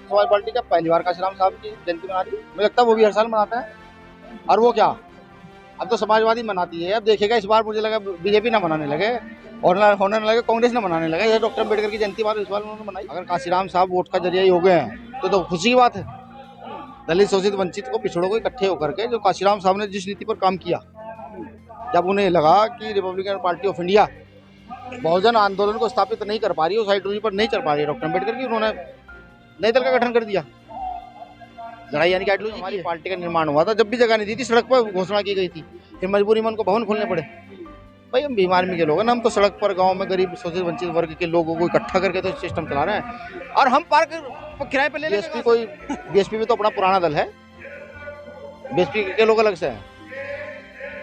Bahujan Samaj party का पहली बार काशीराम साहब की जयंती मना रही है। मुझे लगता है वो भी हर साल मनाता है। और वो क्या, अब तो समाजवादी मनाती है। अब देखेगा इस बार मुझे लगा बीजेपी ना मनाने लगे और होने लगे कांग्रेस ना मनाने लगे। ये डॉक्टर अम्बेडकर की जयंती इस बार उन्होंने मनाई। अगर काशीराम साहब वोट का जरिया ही हो गए हैं तो खुशी की बात है। दलित शोषित वंचित को पिछड़ों को इकट्ठे होकर के जो काशीराम साहब ने जिस नीति पर काम किया, जब उन्हें लगा कि रिपब्लिकन पार्टी ऑफ इंडिया बहुजन आंदोलन को स्थापित नहीं कर पा रही, उस आइडियोलॉजी पर नहीं चल पा रही है डॉक्टर अम्बेडकर की, उन्होंने नए दल का गठन कर दिया। लड़ाई यानी कि आइडियोलॉजी हमारी पार्टी का निर्माण हुआ था। जब भी जगह नहीं दी थी सड़क पर घोषणा की गई थी, फिर मजबूरी में उनको भवन खोलने पड़े। भाई हम भीम आर्मी के लोग हैं ना, हम तो सड़क पर गांव में गरीब शोषित वंचित वर्ग के लोगों को इकट्ठा करके तो सिस्टम चला रहे हैं। और हम पार्क किराए पे ले बीएसपी कोई बीएसपी भी तो अपना पुराना दल है, बीएसपी के लोग अलग से हैं।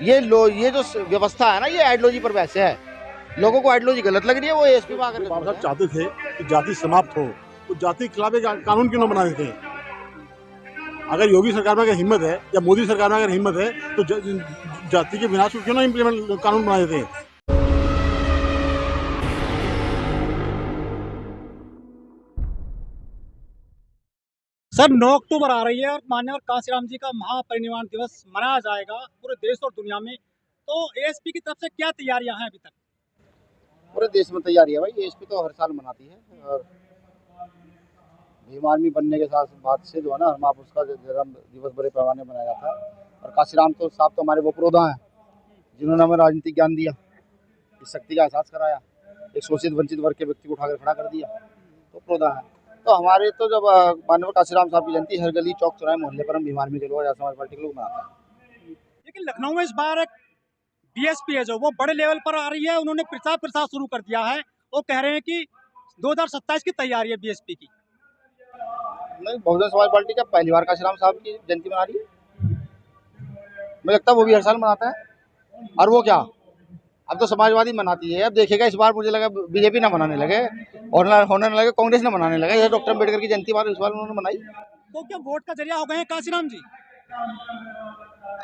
ये जो व्यवस्था है ना, ये आइडियोलॉजी पर वैसे है। लोगों को आइडियोलॉजी गलत लग रही है, वो एसपी में आकर बाबा साहब चाहते थे कि जाति समाप्त हो, तो जाति के खिलाफ एक कानून क्यों न बना देते। अगर योगी सरकार में अगर हिम्मत है या मोदी सरकार में अगर हिम्मत है तो जाति के विनाश को क्यों ना इम्प्लीमेंट कानून बना देते हैं। सर 9 अक्टूबर आ रही है और माननीय काशीराम जी का महापरिनिर्वाण दिवस मनाया जाएगा पूरे देश और दुनिया में। तो एएसपी की तरफ से क्या तैयारियां हैं अभी तक? पूरे देश में तैयारी है भाई। एएसपी तो हर साल मनाती है और भीम आर्मी बनने के साथ बाद से जो है ना, हम आप उसका जन्म दिवस बड़े पैमाने में मनाया जाता है। और काशीराम तो साहब तो हमारे वो पुरोधा हैं जिन्होंने हमें राजनीतिक ज्ञान दिया, इस शक्ति का एहसास कराया, एक शोषित वंचित वर्ग के व्यक्ति को उठाकर खड़ा कर दिया, तो पुरोधा है। तो हमारे तो जब माननीय काशीराम साहब की जयंती हर गली चौक चौराहे मोहल्ले पर हम भीम आर्मी के लोग, समाज पार्टी के लोग मनाते हैं। लेकिन लखनऊ में इस बार एक बीएसपी है जो वो बड़े लेवल पर आ रही है, उन्होंने प्रचार शुरू कर दिया है। वो कह रहे हैं कि 2027 की तैयारी है बीएसपी की। नहीं, बहुजन समाज पार्टी का पहली बार काशीराम साहब की जयंती मना रही है। मुझे लगता है वो भी हर साल मनाता है। और वो क्या, अब तो समाजवादी मनाती है। अब देखेगा इस बार मुझे लगा बीजेपी ना मनाने लगे और होने लगे कांग्रेस ना मनाने लगे। ये डॉक्टर अम्बेडकर की जयंती इस बार उन्होंने मनाई। तो क्या वोट का जरिया हो गए हैं काशीराम जी?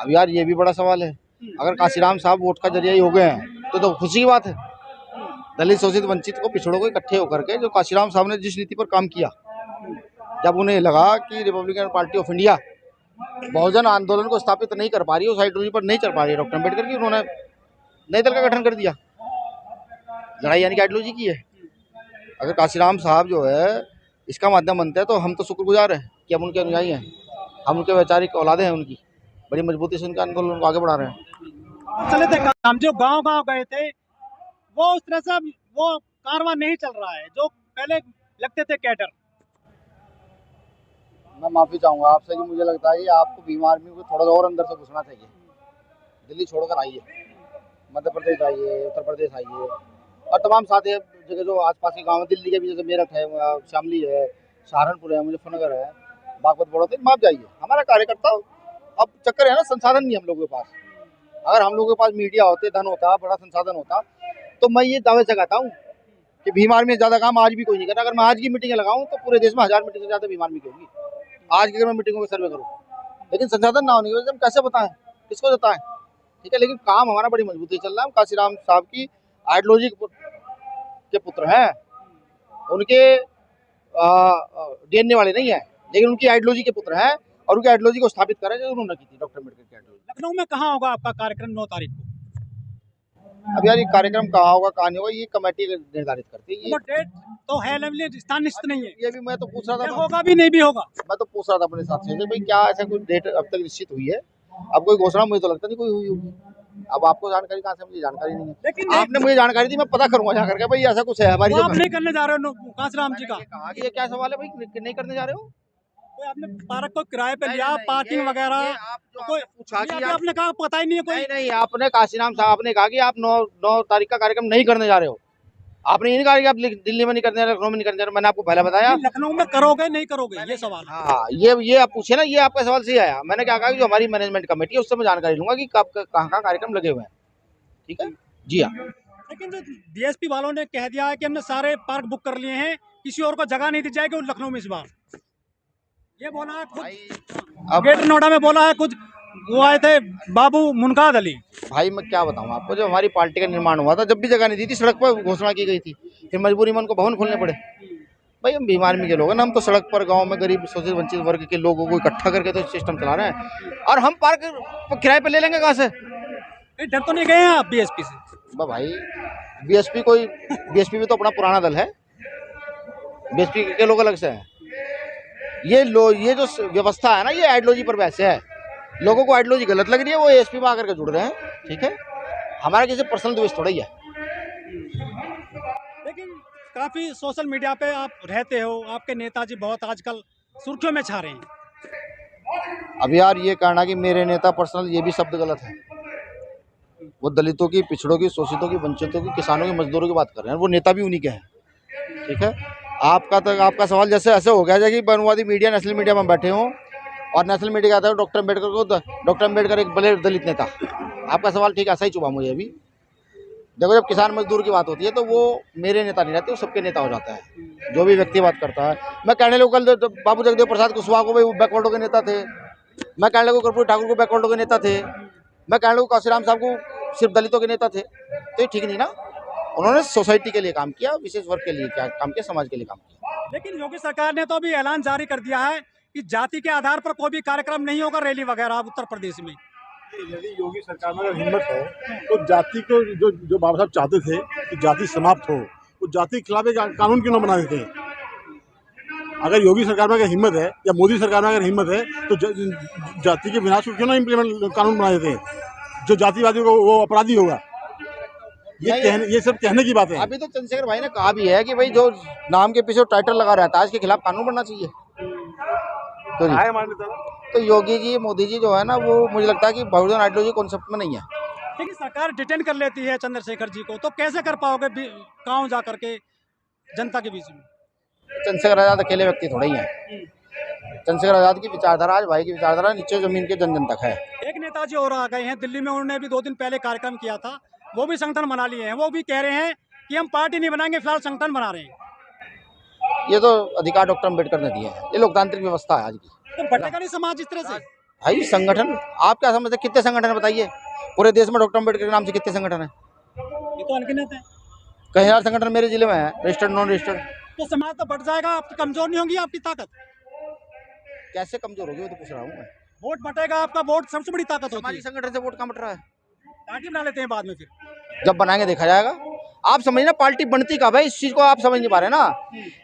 अब यार ये भी बड़ा सवाल है। अगर काशीराम साहब वोट का जरिया ही हो गए हैं तो खुशी की बात है। दलित शोषित वंचित को पिछड़ों को इकट्ठे होकर के जो काशीराम साहब ने जिस नीति पर काम किया, जब उन्हें लगा कि रिपब्लिकन पार्टी ऑफ इंडिया बहुजन आंदोलन को स्थापित नहीं कर पा रही, उस आइडियोलॉजी पर नहीं चल पा रही है डॉक्टर अम्बेडकर की, उन्होंने नए दल का गठन कर दिया। लड़ाई यानी कि आइडियोलॉजी की है। अगर काशीराम साहब जो है इसका माध्यम बनते हैं तो हम तो शुक्रगुजार हैं कि हम उनके अनुयायी हैं, हम उनके वैचारिक औलादे हैं। उनकी बड़ी मजबूती से उनका आंदोलन को आगे बढ़ा रहे हैं। चले थे हम जो गांव गए थे, वो उस तरह से वो कारवां नहीं चल रहा है जो पहले लगते थे कैडर। मैं माफ़ी चाहूँगा आपसे कि मुझे लगता है कि आपको भीम आर्मी को थोड़ा और अंदर से घुसना चाहिए। दिल्ली छोड़कर आइए, मध्य प्रदेश आइए, उत्तर प्रदेश आइए और तमाम साथी जगह जो आसपास के गांव है, दिल्ली के भी जैसे मेरठ है, शामली है, सहारनपुर है, मुजफ्फरनगर है, बागपत बड़ौदा, वहाँ जाइए। हमारा कार्यकर्ता अब चक्कर है ना, संसाधन नहीं हम लोगों के पास। अगर हम लोगों के पास मीडिया होते, धन होता, बड़ा संसाधन होता, तो मैं ये दावे से कहता हूँ कि भीम आर्मी में ज़्यादा काम आज भी कोई नहीं करता। अगर मैं आज की मीटिंग लगाऊँ तो पूरे देश में 1000 मीटिंग से ज़्यादा भीम आर्मी की होगी आज की। अगर मैं मीटिंगों में सर्वे करूँ, लेकिन संसाधन ना होने की वजह से हम कैसे बताएं, किसको बताएं, ठीक है। लेकिन काम हमारा बड़ी मजबूती चल रहा है। हम काशीराम साहब की आइडियोलॉजी के पुत्र हैं, उनके डीएनए वाले नहीं है, लेकिन उनकी आइडियोलॉजी के पुत्र हैं और उनकी आइडियोलॉजी को स्थापित करें जो उन्होंने की थी डॉक्टर अम्बेडकर की आइडियोलॉजी। लखनऊ में कहाँ होगा आपका कार्यक्रम 9 तारीख को? अब यार ये कार्यक्रम कहाँ होगा कहाँ नहीं होगा ये कमेटी निर्धारित करती है। डेट तो है, स्थान निश्चित नहीं है। ये भी मैं तो पूछ रहा था, होगा भी नहीं भी होगा। मैं तो पूछ रहा था अपने साथ से भाई क्या ऐसा कोई डेट अब तक निश्चित हुई है? अब कोई घोषणा मुझे तो लगता नहीं कोई हुई होगी। अब आपको जानकारी कहाँ से? मुझे जानकारी नहीं है। लेकिन आपने मुझे जानकारी दी, मैं पता करूंगा जा करके भाई ऐसा कुछ है हमारी। आप नहीं करने जा रहे हो काशीराम जी का? कहा कि ये क्या सवाल है भाई, नहीं करने जा रहे हो? कोई आपने पार्क को किराए पे लिया, पार्किंग वगैरह कोई पूछा कि आपने कहा पता ही नहीं है कोई? नहीं, आपने काशीराम साहब आपने कहा कि आप 9 तारीख का कार्यक्रम नहीं करने जा रहे हो। आपने ये नहीं कहा कि आप दिल्ली में नहीं करने जा रहे, लखनऊ में नहीं करने जा रहे। मैंने आपको पहले बताया लखनऊ में करोगे नहीं करोगे ये सवाल। हाँ, ये आप पूछे ना, ये आपका सवाल सही आया। मैंने क्या कहा कि जो हमारी मैनेजमेंट कमेटी है उससे मैं जानकारी लूंगा कि कहाँ कार्यक्रम लगे हुए हैं, ठीक है जी हाँ। लेकिन जो डीएसपी वालों ने कह दिया है कि हमने सारे पार्क बुक कर लिए हैं, किसी और को जगह नहीं दी जाएगी लखनऊ में इस बार, ये बोला है खुद। ग्रेटर नोएडा में बोला है कुछ वो आए थे बाबू मुनकाद अली। भाई मैं क्या बताऊं आपको, जब हमारी पार्टी का निर्माण हुआ था, जब भी जगह नहीं दी थी सड़क पर घोषणा की गई थी, फिर मजबूरी में उनको भवन खोलने पड़े। भाई हम बीमार में के लोग हैं ना, हम तो सड़क पर गांव में गरीब शोषित वंचित वर्ग के लोगों को इकट्ठा करके तो सिस्टम चला रहे हैं, और हम पार्क किराए पे ले लेंगे कहाँ से? डर तो नहीं गए हैं आप बीएसपी से? भाई बीएसपी भी तो अपना पुराना दल है, बीएसपी के लोग अलग से हैं। ये जो व्यवस्था है ना, ये आइडियोलॉजी पर वैसे है, लोगों को आइडियोलॉजी गलत लग रही है, वो एएसपी में आकर के जुड़ रहे हैं। ठीक है, हमारा किसी पर्सनल द्वेष थोड़ा ही है। लेकिन काफी सोशल मीडिया पे आप रहते हो, आपके नेताजी बहुत आजकल सुर्खियों में छा रहे हैं। अब यार ये कहना कि मेरे नेता पर्सनल, ये भी शब्द गलत है। वो दलितों की, पिछड़ों की, शोषितों की, वंचितों की, किसानों की, मजदूरों की बात कर रहे हैं, वो नेता भी उन्हीं के हैं। ठीक है, आपका सवाल जैसे ऐसे हो गया है कि वनवादी मीडिया, नेशनल मीडिया में बैठे हों और नेशनल मीडिया कहता है डॉक्टर अम्बेडकर एक बड़े दलित नेता। आपका सवाल ठीक ऐसा ही चुभा मुझे अभी। देखो, जब किसान मजदूर की बात होती है तो वो मेरे नेता नहीं रहते, वो सबके नेता हो जाता है, जो भी व्यक्ति बात करता है। मैं कहने लगूँ कल बाबू जगदेव प्रसाद कुशवाहा को, भाई वो बैकवर्डों के नेता थे। मैं कहने लगूँ कर्पूरी ठाकुर को बैकवर्डों के नेता थे। मैं कहने लगूँ काशीराम साहब को सिर्फ दलितों के नेता थे। तो ये ठीक नहीं ना, उन्होंने सोसाइटी के लिए काम किया, विशेष वर्ग के लिए क्या काम किया, समाज के लिए काम किया। लेकिन योगी सरकार ने तो अभी ऐलान जारी कर दिया है कि जाति के आधार पर कोई भी कार्यक्रम नहीं होगा, रैली वगैरह उत्तर प्रदेश में। यदि योगी सरकार में अगर हिम्मत है तो जाति को जो बाबा साहब चाहते थे कि जाति समाप्त हो, वो जाति के खिलाफ एक कानून क्यों न बना देते? अगर योगी सरकार में अगर हिम्मत है या मोदी सरकार में अगर हिम्मत है तो जाति के विनाश को क्यों ना इम्प्लीमेंट कानून बना देते हैं, जो जातिवादी को वो अपराधी होगा। ये सब कहने की बात है। अभी तो चंद्रशेखर भाई ने कहा भी है कि भाई जो नाम के पीछे टाइटल लगा रहता है, इसके खिलाफ कानून बनना चाहिए। तो योगी जी, मोदी जी जो है ना, वो मुझे लगता है कि बहुजन आइडियोलॉजी कॉन्सेप्ट में नहीं है। लेकिन सरकार डिटेन कर लेती है चंद्रशेखर जी को, तो कैसे कर पाओगे गाँव जा करके जनता के बीच में? चंद्रशेखर आजाद अकेले व्यक्ति थोड़ा ही है। चंद्रशेखर आजाद की विचारधारा, आज भाई की विचारधारा नीचे जमीन के जन जन तक है। एक नेताजी और आ गए हैं दिल्ली में, उन्होंने भी 2 दिन पहले कार्यक्रम किया था, वो भी संगठन बना लिए हैं। वो भी कह रहे हैं कि हम पार्टी नहीं बनाएंगे, फिलहाल संगठन बना रहे हैं। ये तो अधिकार डॉक्टर अम्बेडकर ने दिया है, ये लोकतांत्रिक व्यवस्था है आज की। तो बटेगा नहीं समाज इस तरह से? भाई संगठन, आप क्या समझते, कितने संगठन है बताइए? पूरे देश में डॉक्टर अम्बेडकर के नाम से कितने संगठन है? ये तो अनगिनत है। कई हजार संगठन मेरे जिले में है, रजिस्टर्ड, नॉन रजिस्टर्ड। तो समाज तो बढ़ जाएगा, आपकी कमजोर नहीं होगी आपकी ताकत? कैसे कमजोर होगी, वो तो पूछ रहा हूँ मैं। वोट बटेगा आपका, वोट सबसे बड़ी ताकत होती है। हमारी संगठन से वोट कहाँ बट रहा है? पार्टी बना लेते हैं बाद में, फिर जब बनाएंगे देखा जाएगा। आप समझिए ना, पार्टी बनती कब है, इस चीज को आप समझ नहीं पा रहे ना।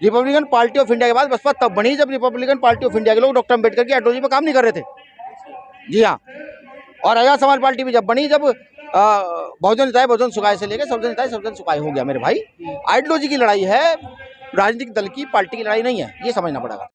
रिपब्लिकन पार्टी ऑफ इंडिया के बाद बसपा तब बनी जब रिपब्लिकन पार्टी ऑफ इंडिया के लोग डॉक्टर अम्बेडकर की आइडियोलॉजी पर काम नहीं कर रहे थे। जी हाँ, और आजाद समाज पार्टी भी जब बनी, जब बहुजन हिताय बहुजन सुखाय से लेकर सबजन हिताय सबजन सुखाय हो गया। मेरे भाई, आइडियोलॉजी की लड़ाई है, राजनीतिक दल की, पार्टी की लड़ाई नहीं है, ये समझना पड़ेगा।